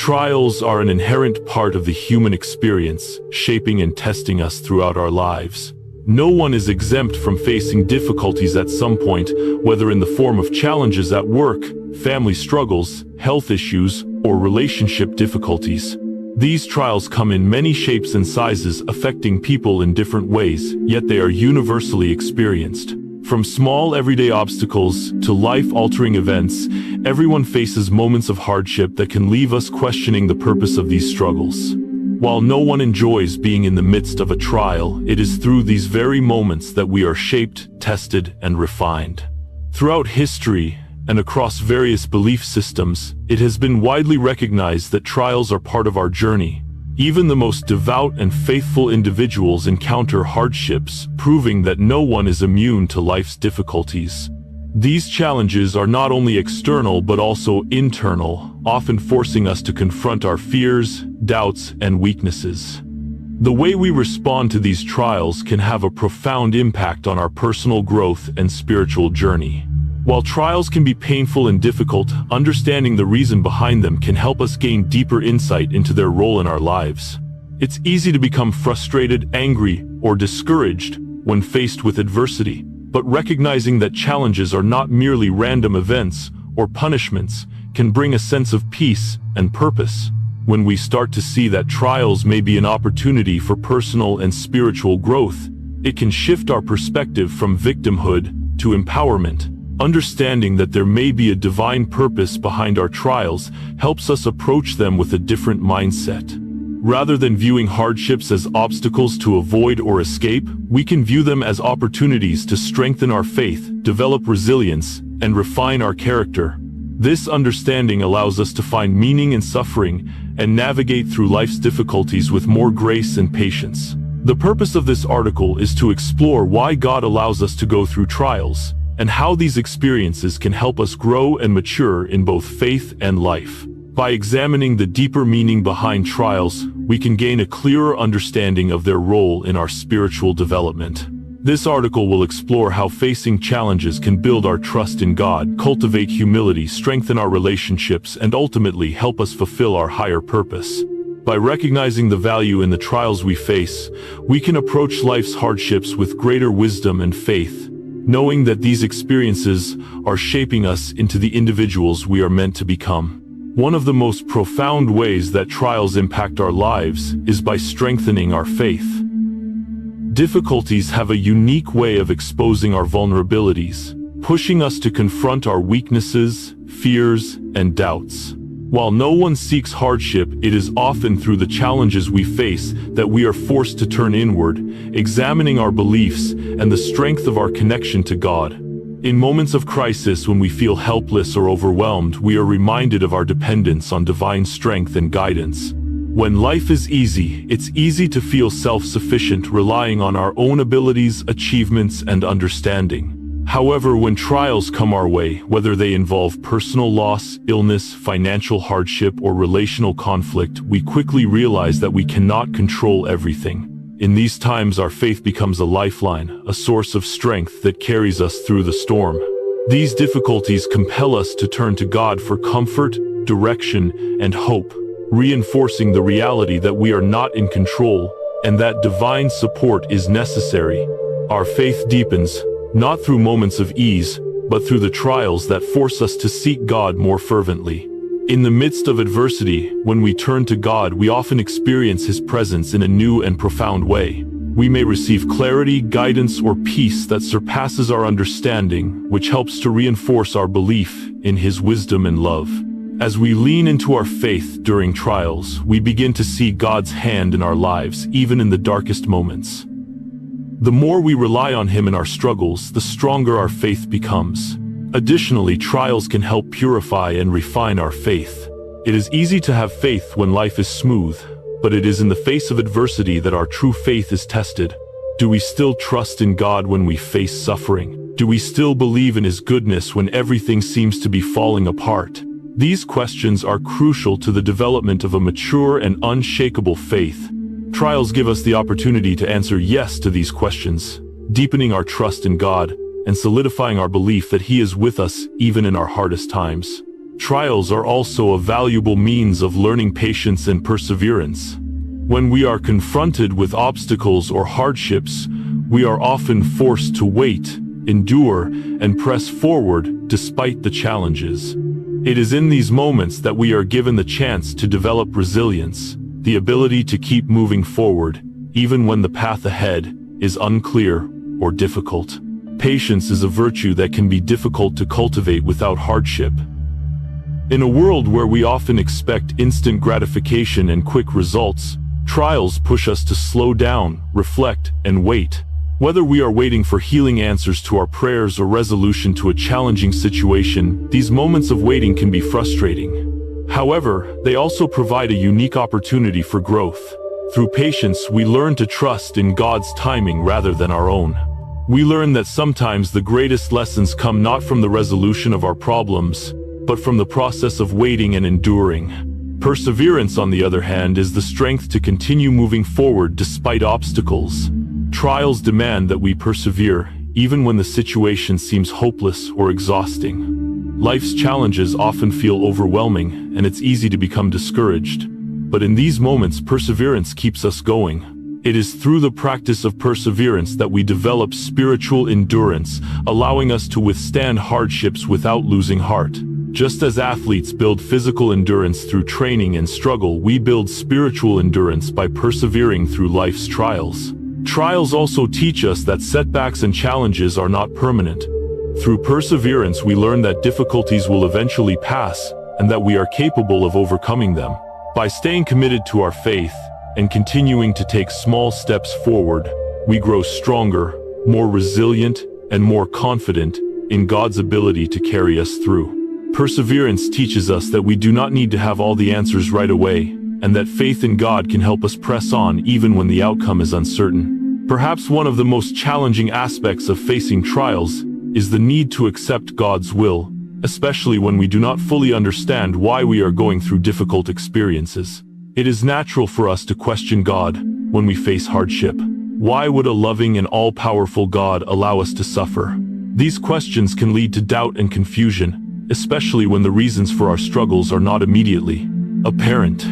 Trials are an inherent part of the human experience, shaping and testing us throughout our lives. No one is exempt from facing difficulties at some point, whether in the form of challenges at work, family struggles, health issues, or relationship difficulties. These trials come in many shapes and sizes, affecting people in different ways, yet they are universally experienced. From small everyday obstacles to life-altering events, everyone faces moments of hardship that can leave us questioning the purpose of these struggles. While no one enjoys being in the midst of a trial, it is through these very moments that we are shaped, tested, and refined. Throughout history, and across various belief systems, it has been widely recognized that trials are part of our journey. Even the most devout and faithful individuals encounter hardships, proving that no one is immune to life's difficulties. These challenges are not only external but also internal, often forcing us to confront our fears, doubts, and weaknesses. The way we respond to these trials can have a profound impact on our personal growth and spiritual journey. While trials can be painful and difficult, understanding the reason behind them can help us gain deeper insight into their role in our lives. It's easy to become frustrated, angry, or discouraged when faced with adversity, but recognizing that challenges are not merely random events or punishments can bring a sense of peace and purpose. When we start to see that trials may be an opportunity for personal and spiritual growth, it can shift our perspective from victimhood to empowerment. Understanding that there may be a divine purpose behind our trials helps us approach them with a different mindset. Rather than viewing hardships as obstacles to avoid or escape, we can view them as opportunities to strengthen our faith, develop resilience, and refine our character. This understanding allows us to find meaning in suffering and navigate through life's difficulties with more grace and patience. The purpose of this article is to explore why God allows us to go through trials, and how these experiences can help us grow and mature in both faith and life. By examining the deeper meaning behind trials, we can gain a clearer understanding of their role in our spiritual development. This article will explore how facing challenges can build our trust in God, cultivate humility, strengthen our relationships, and ultimately help us fulfill our higher purpose. By recognizing the value in the trials we face, we can approach life's hardships with greater wisdom and faith, knowing that these experiences are shaping us into the individuals we are meant to become. One of the most profound ways that trials impact our lives is by strengthening our faith. Difficulties have a unique way of exposing our vulnerabilities, pushing us to confront our weaknesses, fears, and doubts. While no one seeks hardship, it is often through the challenges we face that we are forced to turn inward, examining our beliefs and the strength of our connection to God. In moments of crisis, when we feel helpless or overwhelmed, we are reminded of our dependence on divine strength and guidance. When life is easy, it's easy to feel self-sufficient, relying on our own abilities, achievements, and understanding. However, when trials come our way, whether they involve personal loss, illness, financial hardship, or relational conflict, we quickly realize that we cannot control everything. In these times, our faith becomes a lifeline, a source of strength that carries us through the storm. These difficulties compel us to turn to God for comfort, direction, and hope, reinforcing the reality that we are not in control and that divine support is necessary. Our faith deepens, not through moments of ease, but through the trials that force us to seek God more fervently. In the midst of adversity, when we turn to God, we often experience His presence in a new and profound way. We may receive clarity, guidance, or peace that surpasses our understanding, which helps to reinforce our belief in His wisdom and love. As we lean into our faith during trials, we begin to see God's hand in our lives, even in the darkest moments. The more we rely on Him in our struggles, the stronger our faith becomes. Additionally, trials can help purify and refine our faith. It is easy to have faith when life is smooth, but it is in the face of adversity that our true faith is tested. Do we still trust in God when we face suffering? Do we still believe in His goodness when everything seems to be falling apart? These questions are crucial to the development of a mature and unshakable faith. Trials give us the opportunity to answer yes to these questions, deepening our trust in God and solidifying our belief that He is with us even in our hardest times. Trials are also a valuable means of learning patience and perseverance. When we are confronted with obstacles or hardships, we are often forced to wait, endure, and press forward despite the challenges. It is in these moments that we are given the chance to develop resilience, the ability to keep moving forward, even when the path ahead is unclear or difficult. Patience is a virtue that can be difficult to cultivate without hardship. In a world where we often expect instant gratification and quick results, trials push us to slow down, reflect, and wait. Whether we are waiting for healing answers to our prayers or resolution to a challenging situation, these moments of waiting can be frustrating. However, they also provide a unique opportunity for growth. Through patience, we learn to trust in God's timing rather than our own. We learn that sometimes the greatest lessons come not from the resolution of our problems, but from the process of waiting and enduring. Perseverance, on the other hand, is the strength to continue moving forward despite obstacles. Trials demand that we persevere, even when the situation seems hopeless or exhausting. Life's challenges often feel overwhelming, and it's easy to become discouraged. But in these moments, perseverance keeps us going. It is through the practice of perseverance that we develop spiritual endurance, allowing us to withstand hardships without losing heart. Just as athletes build physical endurance through training and struggle, we build spiritual endurance by persevering through life's trials. Trials also teach us that setbacks and challenges are not permanent. Through perseverance, we learn that difficulties will eventually pass, and that we are capable of overcoming them. By staying committed to our faith and continuing to take small steps forward, we grow stronger, more resilient, and more confident in God's ability to carry us through. Perseverance teaches us that we do not need to have all the answers right away, and that faith in God can help us press on even when the outcome is uncertain. Perhaps one of the most challenging aspects of facing trials is the need to accept God's will, especially when we do not fully understand why we are going through difficult experiences. It is natural for us to question God when we face hardship. Why would a loving and all-powerful God allow us to suffer? These questions can lead to doubt and confusion, especially when the reasons for our struggles are not immediately apparent.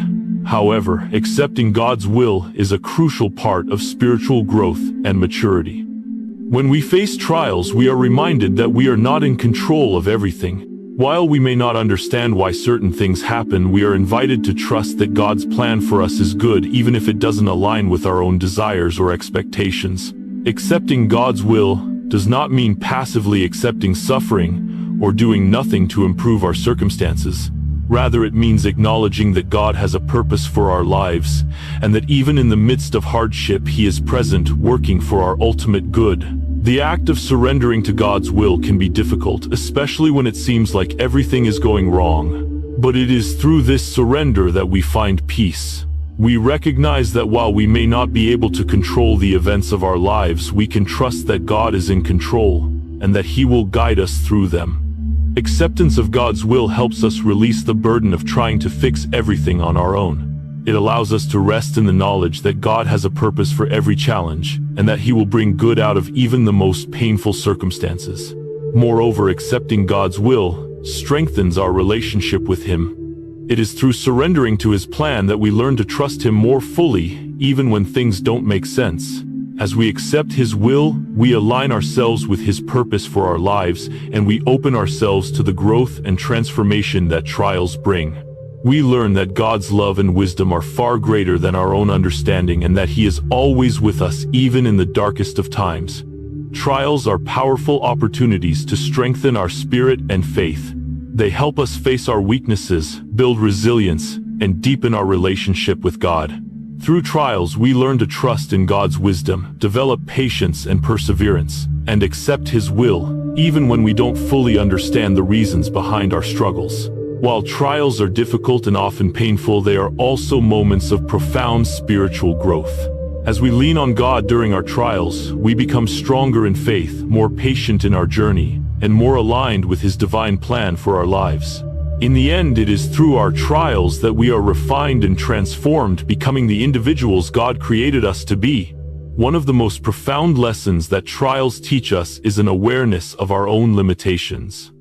However, accepting God's will is a crucial part of spiritual growth and maturity. When we face trials, we are reminded that we are not in control of everything. While we may not understand why certain things happen, we are invited to trust that God's plan for us is good, even if it doesn't align with our own desires or expectations. Accepting God's will does not mean passively accepting suffering or doing nothing to improve our circumstances. Rather, it means acknowledging that God has a purpose for our lives, and that even in the midst of hardship, He is present, working for our ultimate good. The act of surrendering to God's will can be difficult, especially when it seems like everything is going wrong. But it is through this surrender that we find peace. We recognize that while we may not be able to control the events of our lives, we can trust that God is in control, and that He will guide us through them. Acceptance of God's will helps us release the burden of trying to fix everything on our own. It allows us to rest in the knowledge that God has a purpose for every challenge, and that He will bring good out of even the most painful circumstances. Moreover, accepting God's will strengthens our relationship with Him. It is through surrendering to His plan that we learn to trust Him more fully, even when things don't make sense. As we accept His will, we align ourselves with His purpose for our lives, and we open ourselves to the growth and transformation that trials bring. We learn that God's love and wisdom are far greater than our own understanding, and that He is always with us even in the darkest of times. Trials are powerful opportunities to strengthen our spirit and faith. They help us face our weaknesses, build resilience, and deepen our relationship with God. Through trials, we learn to trust in God's wisdom, develop patience and perseverance, and accept His will, even when we don't fully understand the reasons behind our struggles. While trials are difficult and often painful, they are also moments of profound spiritual growth. As we lean on God during our trials, we become stronger in faith, more patient in our journey, and more aligned with His divine plan for our lives. In the end, it is through our trials that we are refined and transformed, becoming the individuals God created us to be. One of the most profound lessons that trials teach us is an awareness of our own limitations.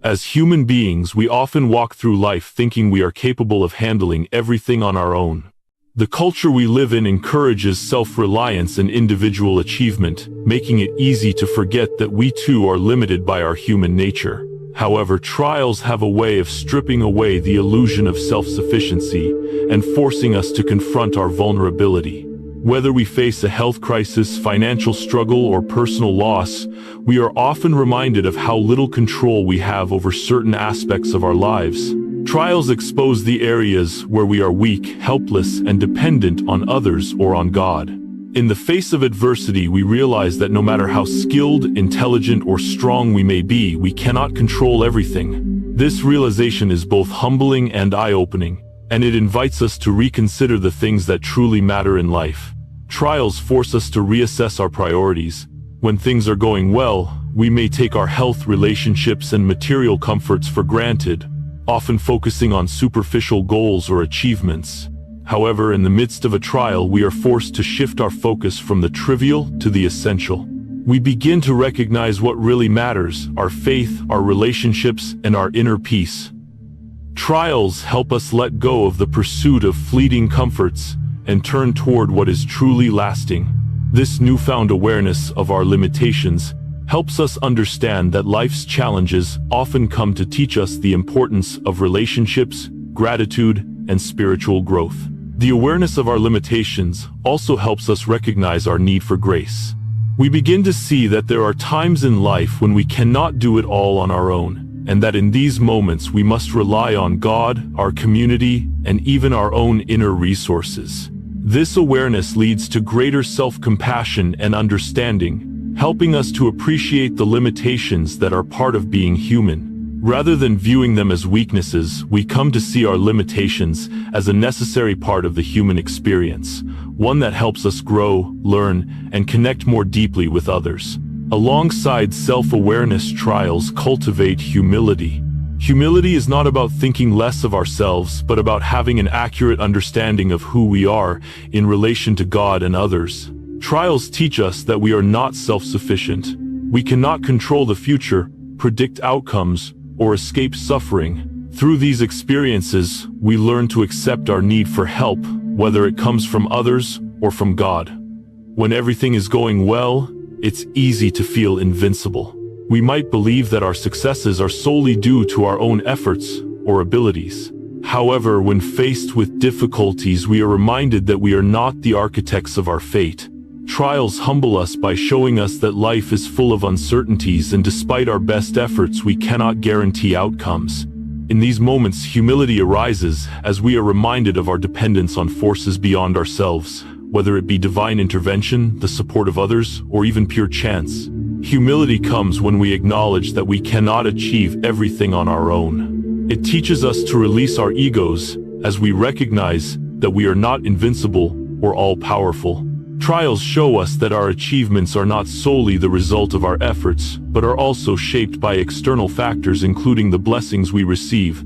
As human beings, we often walk through life thinking we are capable of handling everything on our own. The culture we live in encourages self-reliance and individual achievement, making it easy to forget that we too are limited by our human nature. However, trials have a way of stripping away the illusion of self-sufficiency and forcing us to confront our vulnerability. Whether we face a health crisis, financial struggle, or personal loss, we are often reminded of how little control we have over certain aspects of our lives. Trials expose the areas where we are weak, helpless, and dependent on others or on God. In the face of adversity, we realize that no matter how skilled, intelligent, or strong we may be, we cannot control everything. This realization is both humbling and eye-opening, and it invites us to reconsider the things that truly matter in life. Trials force us to reassess our priorities. When things are going well, we may take our health, relationships, and material comforts for granted, often focusing on superficial goals or achievements. However, in the midst of a trial, we are forced to shift our focus from the trivial to the essential. We begin to recognize what really matters: our faith, our relationships, and our inner peace. Trials help us let go of the pursuit of fleeting comforts and turn toward what is truly lasting. This newfound awareness of our limitations helps us understand that life's challenges often come to teach us the importance of relationships, gratitude, and spiritual growth. The awareness of our limitations also helps us recognize our need for grace. We begin to see that there are times in life when we cannot do it all on our own, and that in these moments we must rely on God, our community, and even our own inner resources. This awareness leads to greater self-compassion and understanding, helping us to appreciate the limitations that are part of being human. Rather than viewing them as weaknesses, we come to see our limitations as a necessary part of the human experience, one that helps us grow, learn, and connect more deeply with others. Alongside self-awareness, trials cultivate humility. Humility is not about thinking less of ourselves, but about having an accurate understanding of who we are in relation to God and others. Trials teach us that we are not self-sufficient. We cannot control the future, predict outcomes, or escape suffering. Through these experiences, we learn to accept our need for help, whether it comes from others or from God. When everything is going well, it's easy to feel invincible. We might believe that our successes are solely due to our own efforts or abilities. However, when faced with difficulties, we are reminded that we are not the architects of our fate. Trials humble us by showing us that life is full of uncertainties, and despite our best efforts, we cannot guarantee outcomes. In these moments, humility arises as we are reminded of our dependence on forces beyond ourselves, whether it be divine intervention, the support of others, or even pure chance. Humility comes when we acknowledge that we cannot achieve everything on our own. It teaches us to release our egos as we recognize that we are not invincible or all-powerful. Trials show us that our achievements are not solely the result of our efforts, but are also shaped by external factors, including the blessings we receive,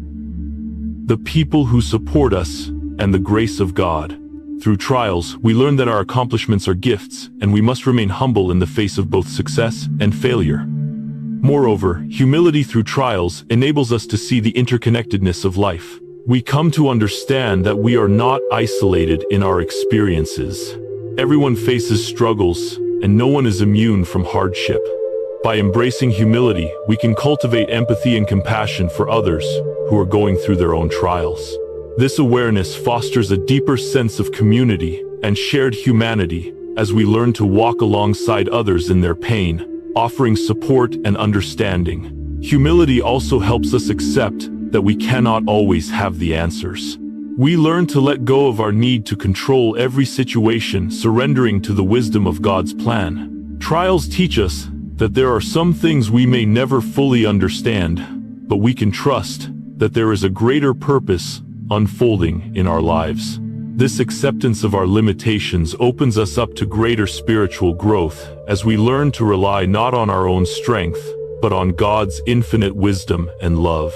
the people who support us, and the grace of God. Through trials, we learn that our accomplishments are gifts, and we must remain humble in the face of both success and failure. Moreover, humility through trials enables us to see the interconnectedness of life. We come to understand that we are not isolated in our experiences. Everyone faces struggles, and no one is immune from hardship. By embracing humility, we can cultivate empathy and compassion for others who are going through their own trials. This awareness fosters a deeper sense of community and shared humanity as we learn to walk alongside others in their pain, offering support and understanding. Humility also helps us accept that we cannot always have the answers. We learn to let go of our need to control every situation, surrendering to the wisdom of God's plan. Trials teach us that there are some things we may never fully understand, but we can trust that there is a greater purpose unfolding in our lives. This acceptance of our limitations opens us up to greater spiritual growth as we learn to rely not on our own strength, but on God's infinite wisdom and love.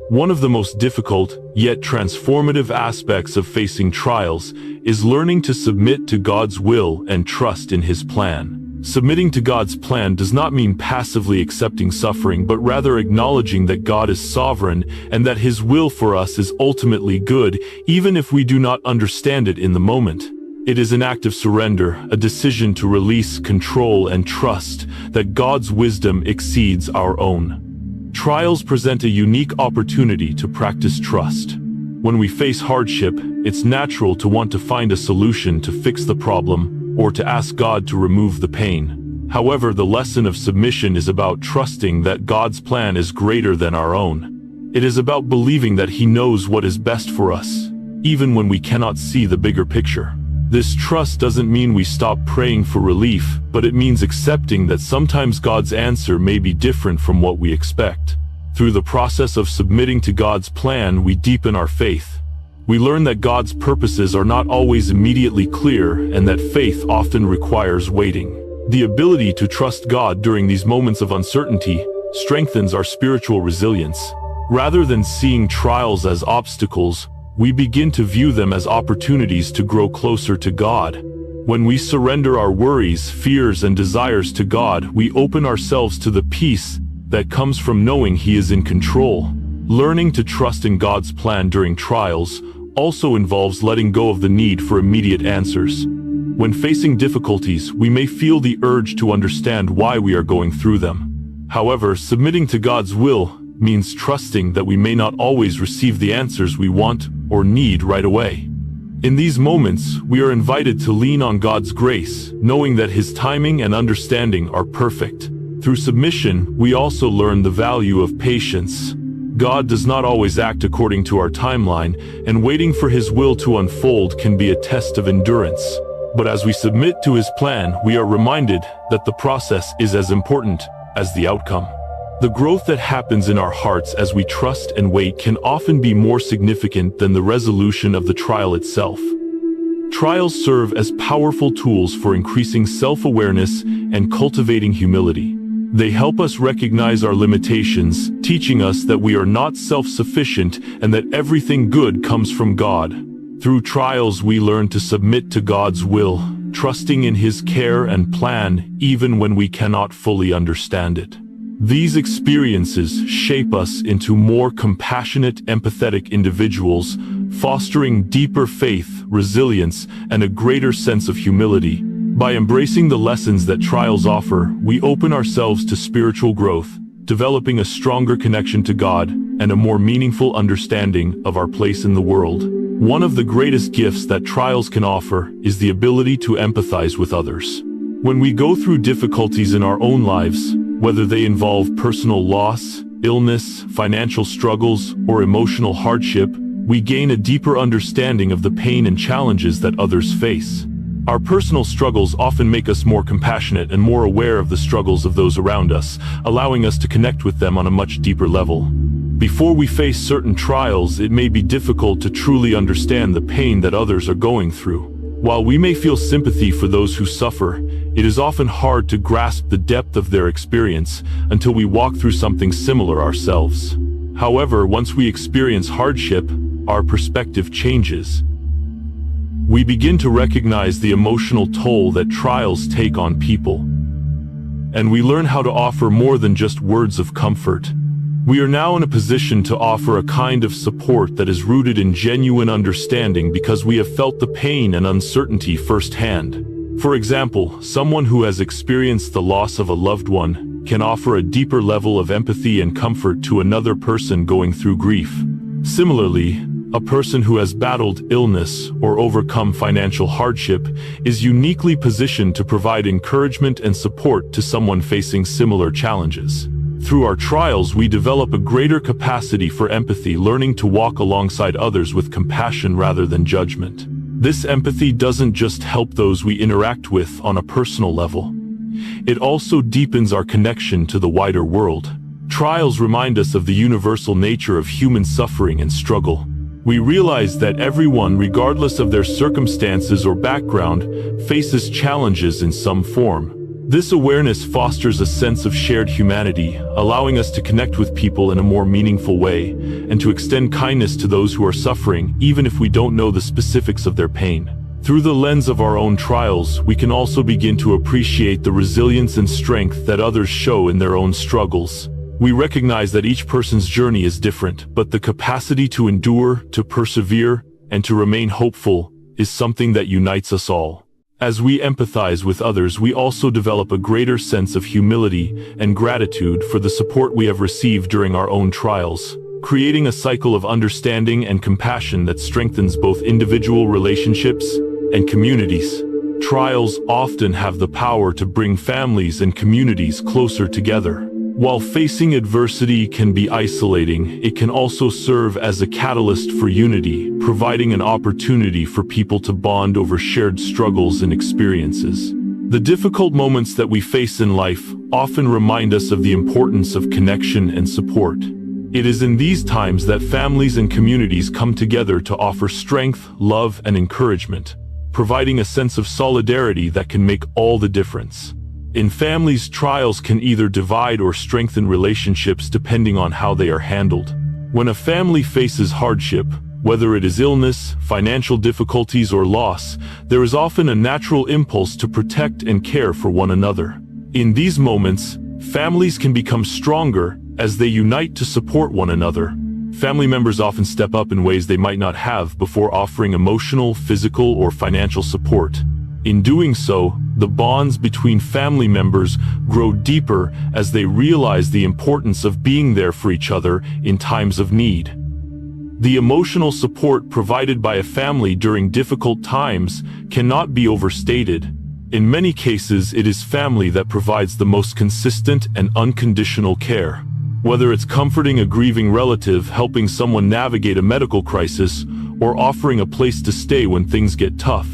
One of the most difficult, yet transformative aspects of facing trials is learning to submit to God's will and trust in His plan. Submitting to God's plan does not mean passively accepting suffering, but rather acknowledging that God is sovereign and that His will for us is ultimately good, even if we do not understand it in the moment. It is an act of surrender, a decision to release control and trust that God's wisdom exceeds our own. Trials present a unique opportunity to practice trust. When we face hardship, it's natural to want to find a solution to fix the problem or to ask God to remove the pain. However, the lesson of submission is about trusting that God's plan is greater than our own. It is about believing that He knows what is best for us, even when we cannot see the bigger picture. This trust doesn't mean we stop praying for relief, but it means accepting that sometimes God's answer may be different from what we expect. Through the process of submitting to God's plan, we deepen our faith. We learn that God's purposes are not always immediately clear and that faith often requires waiting. The ability to trust God during these moments of uncertainty strengthens our spiritual resilience. Rather than seeing trials as obstacles, we begin to view them as opportunities to grow closer to God. When we surrender our worries, fears, and desires to God, we open ourselves to the peace that comes from knowing He is in control. Learning to trust in God's plan during trials also involves letting go of the need for immediate answers. When facing difficulties, we may feel the urge to understand why we are going through them. However, submitting to God's will means trusting that we may not always receive the answers we want or need right away. In these moments, we are invited to lean on God's grace, knowing that His timing and understanding are perfect. Through submission, we also learn the value of patience. God does not always act according to our timeline, and waiting for His will to unfold can be a test of endurance. But as we submit to His plan, we are reminded that the process is as important as the outcome. The growth that happens in our hearts as we trust and wait can often be more significant than the resolution of the trial itself. Trials serve as powerful tools for increasing self-awareness and cultivating humility. They help us recognize our limitations, teaching us that we are not self-sufficient and that everything good comes from God. Through trials, we learn to submit to God's will, trusting in His care and plan even when we cannot fully understand it. These experiences shape us into more compassionate, empathetic individuals, fostering deeper faith, resilience, and a greater sense of humility. By embracing the lessons that trials offer, we open ourselves to spiritual growth, developing a stronger connection to God and a more meaningful understanding of our place in the world. One of the greatest gifts that trials can offer is the ability to empathize with others. When we go through difficulties in our own lives, whether they involve personal loss, illness, financial struggles, or emotional hardship, we gain a deeper understanding of the pain and challenges that others face. Our personal struggles often make us more compassionate and more aware of the struggles of those around us, allowing us to connect with them on a much deeper level. Before we face certain trials, it may be difficult to truly understand the pain that others are going through. While we may feel sympathy for those who suffer, it is often hard to grasp the depth of their experience until we walk through something similar ourselves. However, once we experience hardship, our perspective changes. We begin to recognize the emotional toll that trials take on people. And we learn how to offer more than just words of comfort. We are now in a position to offer a kind of support that is rooted in genuine understanding because we have felt the pain and uncertainty firsthand. For example, someone who has experienced the loss of a loved one can offer a deeper level of empathy and comfort to another person going through grief. Similarly, a person who has battled illness or overcome financial hardship is uniquely positioned to provide encouragement and support to someone facing similar challenges. Through our trials, we develop a greater capacity for empathy, learning to walk alongside others with compassion rather than judgment. This empathy doesn't just help those we interact with on a personal level. It also deepens our connection to the wider world. Trials remind us of the universal nature of human suffering and struggle. We realize that everyone, regardless of their circumstances or background, faces challenges in some form. This awareness fosters a sense of shared humanity, allowing us to connect with people in a more meaningful way, and to extend kindness to those who are suffering, even if we don't know the specifics of their pain. Through the lens of our own trials, we can also begin to appreciate the resilience and strength that others show in their own struggles. We recognize that each person's journey is different, but the capacity to endure, to persevere, and to remain hopeful is something that unites us all. As we empathize with others, we also develop a greater sense of humility and gratitude for the support we have received during our own trials, creating a cycle of understanding and compassion that strengthens both individual relationships and communities. Trials often have the power to bring families and communities closer together. While facing adversity can be isolating, it can also serve as a catalyst for unity, providing an opportunity for people to bond over shared struggles and experiences. The difficult moments that we face in life often remind us of the importance of connection and support. It is in these times that families and communities come together to offer strength, love, and encouragement, providing a sense of solidarity that can make all the difference. In families, trials can either divide or strengthen relationships depending on how they are handled. When a family faces hardship, whether it is illness, financial difficulties, or loss, there is often a natural impulse to protect and care for one another. In these moments, families can become stronger as they unite to support one another. Family members often step up in ways they might not have before, offering emotional, physical, or financial support. In doing so, the bonds between family members grow deeper as they realize the importance of being there for each other in times of need. The emotional support provided by a family during difficult times cannot be overstated. In many cases, it is family that provides the most consistent and unconditional care. Whether it's comforting a grieving relative, helping someone navigate a medical crisis, or offering a place to stay when things get tough,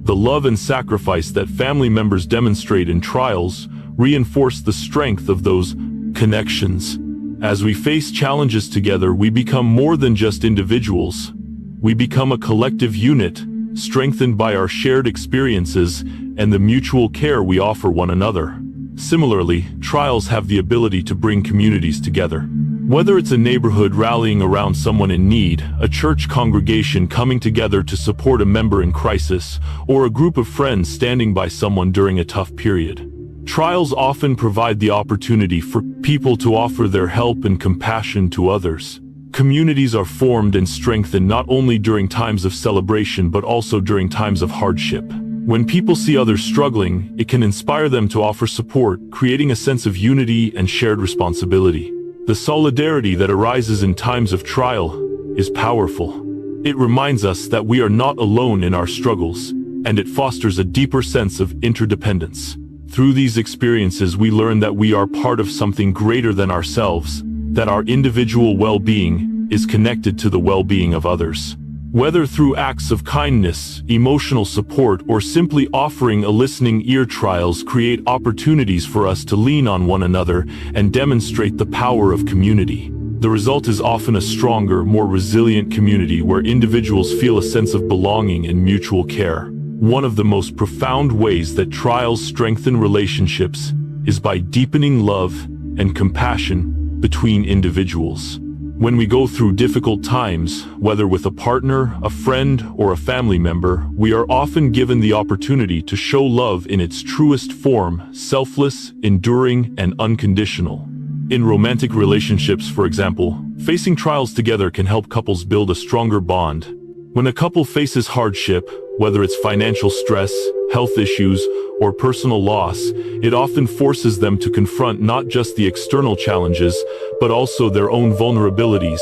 the love and sacrifice that family members demonstrate in trials reinforce the strength of those connections. As we face challenges together, we become more than just individuals. We become a collective unit, strengthened by our shared experiences and the mutual care we offer one another. Similarly, trials have the ability to bring communities together. Whether it's a neighborhood rallying around someone in need, a church congregation coming together to support a member in crisis, or a group of friends standing by someone during a tough period, trials often provide the opportunity for people to offer their help and compassion to others. Communities are formed and strengthened not only during times of celebration but also during times of hardship. When people see others struggling, it can inspire them to offer support, creating a sense of unity and shared responsibility. The solidarity that arises in times of trial is powerful. It reminds us that we are not alone in our struggles, and it fosters a deeper sense of interdependence. Through these experiences, we learn that we are part of something greater than ourselves, that our individual well-being is connected to the well-being of others. Whether through acts of kindness, emotional support, or simply offering a listening ear, trials create opportunities for us to lean on one another and demonstrate the power of community. The result is often a stronger, more resilient community where individuals feel a sense of belonging and mutual care. One of the most profound ways that trials strengthen relationships is by deepening love and compassion between individuals. When we go through difficult times, whether with a partner, a friend, or a family member, we are often given the opportunity to show love in its truest form, selfless, enduring, and unconditional. In romantic relationships, for example, facing trials together can help couples build a stronger bond. When a couple faces hardship, whether it's financial stress, health issues, or personal loss, it often forces them to confront not just the external challenges, but also their own vulnerabilities,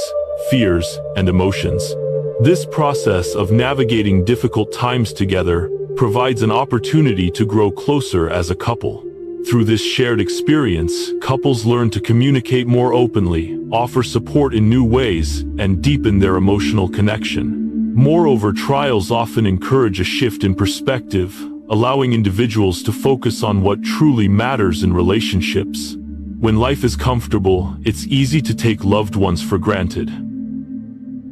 fears, and emotions. This process of navigating difficult times together provides an opportunity to grow closer as a couple. Through this shared experience, couples learn to communicate more openly, offer support in new ways, and deepen their emotional connection. Moreover, trials often encourage a shift in perspective, allowing individuals to focus on what truly matters in relationships. When life is comfortable, it's easy to take loved ones for granted.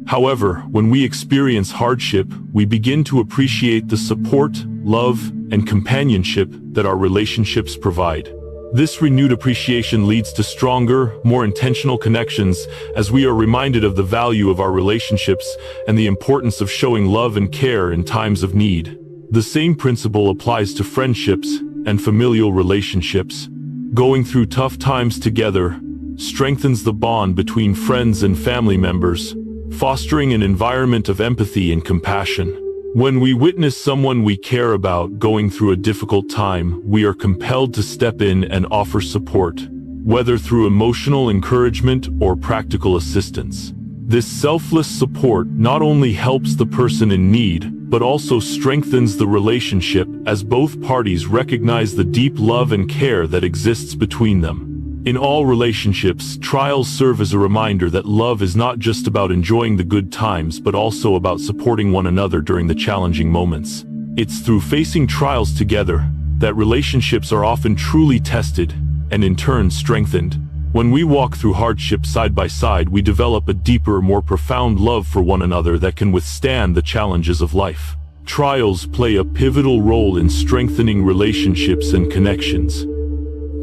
However, when we experience hardship, we begin to appreciate the support, love, and companionship that our relationships provide. This renewed appreciation leads to stronger, more intentional connections as we are reminded of the value of our relationships and the importance of showing love and care in times of need. The same principle applies to friendships and familial relationships. Going through tough times together strengthens the bond between friends and family members, fostering an environment of empathy and compassion. When we witness someone we care about going through a difficult time, we are compelled to step in and offer support, whether through emotional encouragement or practical assistance. This selfless support not only helps the person in need, but also strengthens the relationship as both parties recognize the deep love and care that exists between them. In all relationships, trials serve as a reminder that love is not just about enjoying the good times, but also about supporting one another during the challenging moments. It's through facing trials together that relationships are often truly tested and in turn strengthened. When we walk through hardship side by side, we develop a deeper, more profound love for one another that can withstand the challenges of life. Trials play a pivotal role in strengthening relationships and connections.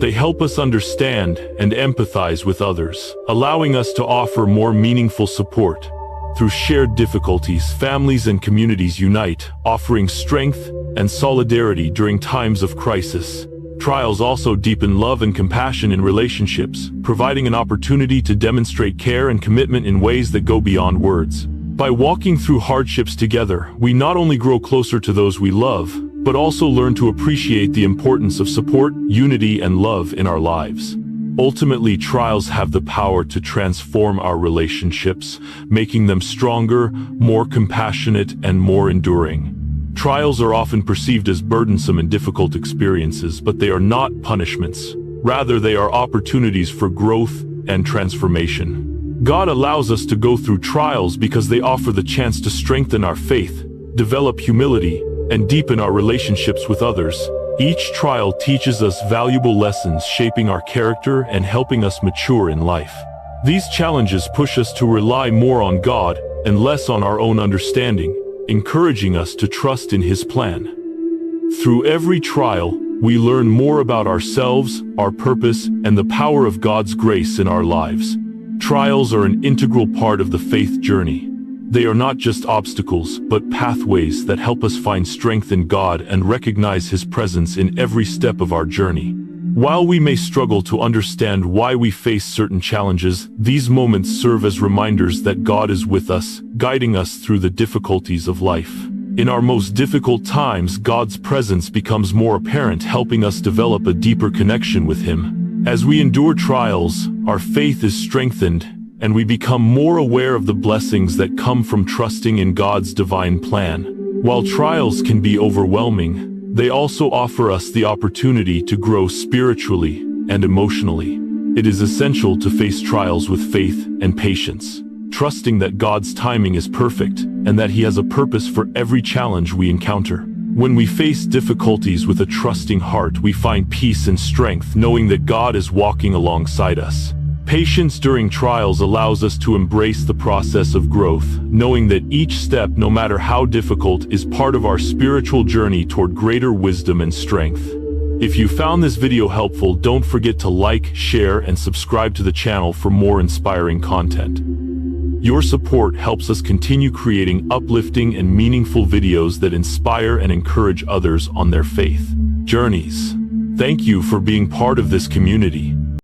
They help us understand and empathize with others, allowing us to offer more meaningful support. Through shared difficulties, families and communities unite, offering strength and solidarity during times of crisis. Trials also deepen love and compassion in relationships, providing an opportunity to demonstrate care and commitment in ways that go beyond words. By walking through hardships together, we not only grow closer to those we love, but also learn to appreciate the importance of support, unity, and love in our lives. Ultimately, trials have the power to transform our relationships, making them stronger, more compassionate, and more enduring. Trials are often perceived as burdensome and difficult experiences, but they are not punishments. Rather, they are opportunities for growth and transformation. God allows us to go through trials because they offer the chance to strengthen our faith, develop humility, and deepen our relationships with others. Each trial teaches us valuable lessons, shaping our character and helping us mature in life. These challenges push us to rely more on God and less on our own understanding, encouraging us to trust in His plan. Through every trial, we learn more about ourselves, our purpose, and the power of God's grace in our lives. Trials are an integral part of the faith journey. They are not just obstacles, but pathways that help us find strength in God and recognize His presence in every step of our journey. While we may struggle to understand why we face certain challenges, these moments serve as reminders that God is with us, guiding us through the difficulties of life. In our most difficult times, God's presence becomes more apparent, helping us develop a deeper connection with Him. As we endure trials, our faith is strengthened, and we become more aware of the blessings that come from trusting in God's divine plan. While trials can be overwhelming, they also offer us the opportunity to grow spiritually and emotionally. It is essential to face trials with faith and patience, trusting that God's timing is perfect and that He has a purpose for every challenge we encounter. When we face difficulties with a trusting heart, we find peace and strength, knowing that God is walking alongside us. Patience during trials allows us to embrace the process of growth, knowing that each step, no matter how difficult, is part of our spiritual journey toward greater wisdom and strength. If you found this video helpful, don't forget to like, share, and subscribe to the channel for more inspiring content. Your support helps us continue creating uplifting and meaningful videos that inspire and encourage others on their faith journeys. Thank you for being part of this community.